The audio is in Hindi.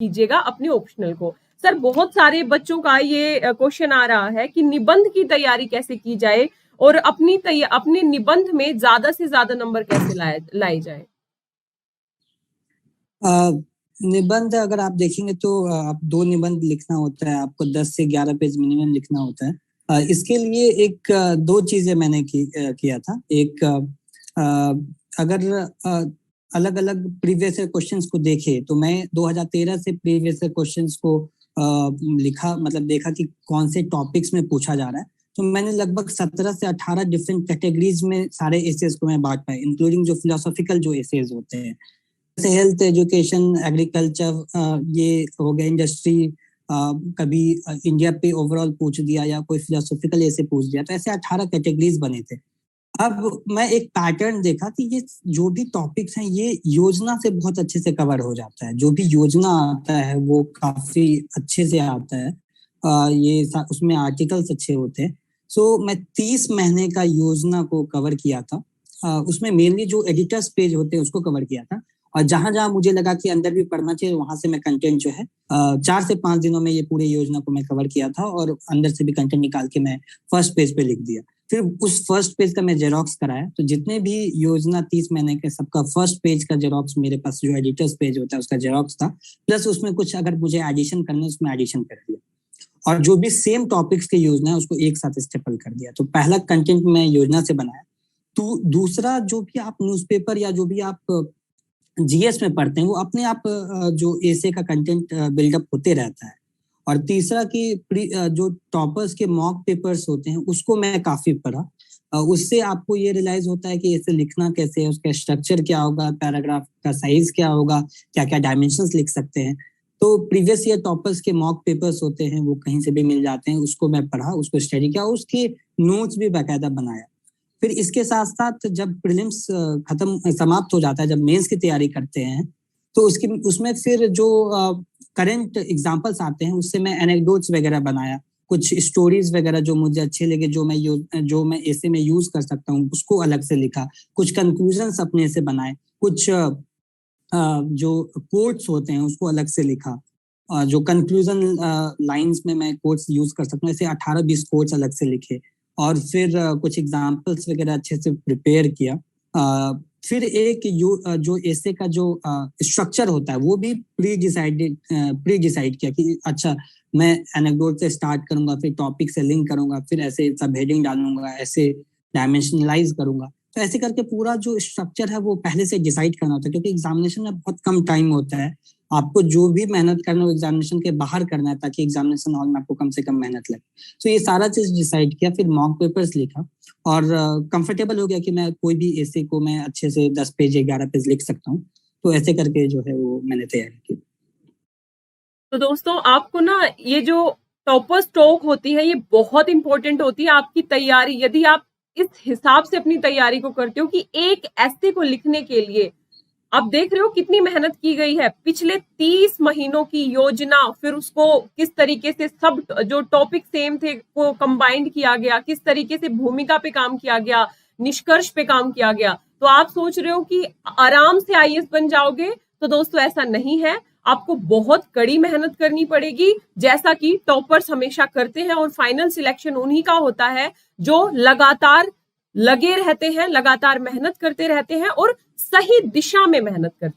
कीजिएगा अपने ऑप्शनल को। सर बहुत सारे बच्चों का ये क्वेश्चन आ रहा है कि निबंध की तैयारी कैसे की जाए और अपने निबंध में ज्यादा से ज्यादा नंबर कैसे लाए जाए। निबंध अगर आप देखेंगे तो आप 2 निबंध लिखना होता है, आपको 10 से 11 पेज मिनिमम लिखना होता है। इसके लिए एक 2 चीजें मैंने किया था। एक अगर अलग अलग प्रीवियस क्वेश्चंस को देखे तो मैं 2013 से प्रीवियस क्वेश्चंस को लिखा, मतलब देखा कि कौन से टॉपिक्स में पूछा जा रहा है। तो मैंने लगभग 17 से 18 डिफरेंट कैटेगरीज में सारे एसेज को मैं बांट पाया, इंक्लूडिंग जो फिलोसॉफिकल जो एसेज होते हैं, जैसे हेल्थ, एजुकेशन, एग्रीकल्चर, ये हो गया, इंडस्ट्री, कभी इंडिया पे ओवरऑल पूछ दिया या कोई फिलोसॉफिकल ऐसे पूछ दिया। तो ऐसे 18 कैटेगरीज बने थे। अब मैं एक पैटर्न देखा कि ये जो भी टॉपिक्स हैं ये योजना से बहुत अच्छे से कवर हो जाता है। जो भी योजना आता है वो काफी अच्छे से आता है। उसमें आर्टिकल्स अच्छे होते हैं। सो मैं 30 महीने का योजना को कवर किया था। उसमें मेनली जो एडिटर्स पेज होते हैं उसको कवर किया था, और जहां जहां मुझे लगा कि अंदर भी पढ़ना चाहिए वहां से मैं कंटेंट जो है 4 से 5 दिनों में ये पूरे योजना को मैं कवर किया था, और अंदर से भी कंटेंट निकाल के मैं फर्स्ट पेज पे लिख दिया। फिर उस फर्स्ट पेज का मैं जेरोक्स कराया, तो जितने भी योजना 30 महीने के सबका फर्स्ट पेज का जेरोक्स मेरे पास जो एडिटर्स पेज होता है उसका जेरोक्स था, प्लस उसमें कुछ अगर मुझे एडिशन करना है उसमें एडिशन कर दिया, और जो भी सेम टॉपिक्स की योजना है उसको एक साथ स्टेपल कर दिया। तो पहला कंटेंट मैं योजना से बनाया। तो दूसरा, जो भी आप न्यूज़पेपर या जो भी आप जीएस में पढ़ते हैं वो अपने आप जो एसे का कंटेंट बिल्डअप होते रहता है। और तीसरा कि जो टॉपर्स के मॉक पेपर्स होते हैं उसको मैं काफी पढ़ा। उससे आपको ये रियलाइज होता है कि ऐसे लिखना कैसे है, उसका स्ट्रक्चर क्या होगा, पैराग्राफ का साइज क्या होगा, क्या क्या डायमेंशंस लिख सकते हैं। तो प्रीवियस ईयर टॉपर्स के मॉक पेपर्स होते हैं वो कहीं से भी मिल जाते हैं, उसको मैं पढ़ा, उसको स्टडी किया, उसके नोट्स भी बाकायदा बनाया। फिर इसके साथ साथ जब प्रीलिम्स समाप्त हो जाता है, जब मेंस की तैयारी करते हैं, तो उसमें फिर जो करंट एग्जांपल्स आते हैं उससे मैं एनेक्डोट्स वगैरह बनाया, कुछ स्टोरीज वगैरह जो मुझे अच्छे लगे, जो मैं ऐसे में यूज कर सकता हूँ उसको अलग से लिखा, कुछ कंक्लूजन्स अपने से बनाए, कुछ जो कोट्स होते हैं उसको अलग से लिखा, जो कंक्लूजन लाइंस में मैं कोट्स यूज कर सकता हूँ, ऐसे 18-20 कोट्स अलग से लिखे, और फिर कुछ एग्जाम्पल्स वगैरह अच्छे से प्रिपेयर किया। फिर एक जो ऐसे का जो स्ट्रक्चर होता है वो भी प्री डिसाइड किया कि अच्छा मैं एनेक्डोट से स्टार्ट करूंगा, फिर टॉपिक से लिंक करूंगा, फिर ऐसे सब हेडिंग डालूंगा, ऐसे डायमेंशनलाइज करूंगा। तो ऐसे करके पूरा जो स्ट्रक्चर है वो पहले से डिसाइड करना होता है, क्योंकि एग्जामिनेशन में बहुत कम टाइम होता है। आपको जो भी मेहनत करना है एग्जामिनेशन के बाहर करना है, ताकि एग्जामिनेशन हॉल में आपको कम से कम मेहनत लगे। तो ये सारा चीज डिसाइड किया, फिर मॉक पेपर्स लिखा, और कंफर्टेबल हो गया कि मैं कोई भी ऐसे को मैं अच्छे से 10 पेज 11 पेज लिख सकता हूँ। तो ऐसे करके जो है वो मैंने तैयारी की। तो दोस्तों आपको ना ये जो टॉपर स्ट्रोक होती है ये बहुत इंपॉर्टेंट होती है आपकी तैयारी। यदि आप इस हिसाब से अपनी तैयारी को करते हो कि एक ऐसे को लिखने के लिए आप देख रहे हो कितनी मेहनत की गई है, पिछले 30 महीनों की योजना, फिर उसको किस तरीके से सब जो टॉपिक सेम थे वो कंबाइंड किया गया, किस तरीके से भूमिका पे काम किया गया, निष्कर्ष पे काम किया गया। तो आप सोच रहे हो कि आराम से आईएएस बन जाओगे, तो दोस्तों ऐसा नहीं है। आपको बहुत कड़ी मेहनत करनी पड़ेगी, जैसा कि टॉपर्स हमेशा करते हैं, और फाइनल सिलेक्शन उन्हीं का होता है जो लगातार लगे रहते हैं, लगातार मेहनत करते रहते हैं और सही दिशा में मेहनत करते हैं।